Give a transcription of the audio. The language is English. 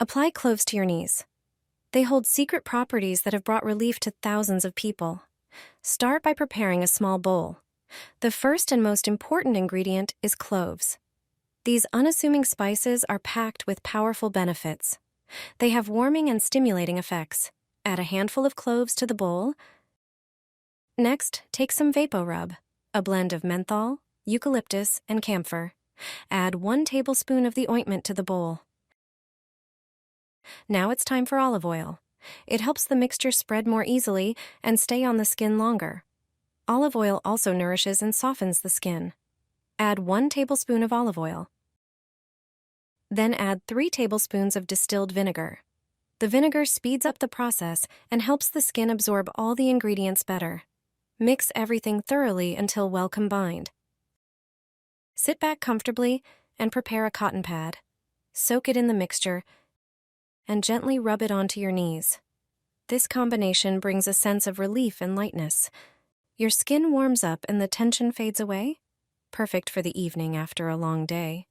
Apply cloves to your knees. They hold secret properties that have brought relief to thousands of people. Start by preparing a small bowl. The first and most important ingredient is cloves. These unassuming spices are packed with powerful benefits. They have warming and stimulating effects. Add a handful of cloves to the bowl. Next, take some VapoRub, a blend of menthol, eucalyptus, and camphor. Add 1 tablespoon of the ointment to the bowl. Now it's time for olive oil. It helps the mixture spread more easily and stay on the skin longer. Olive oil also nourishes and softens the skin. Add 1 tablespoon of olive oil. Then add 3 tablespoons of distilled vinegar. The vinegar speeds up the process and helps the skin absorb all the ingredients better. Mix everything thoroughly until well combined. Sit back comfortably and prepare a cotton pad. Soak it in the mixture and gently rub it onto your knees. This combination brings a sense of relief and lightness. Your skin warms up and the tension fades away. Perfect for the evening after a long day.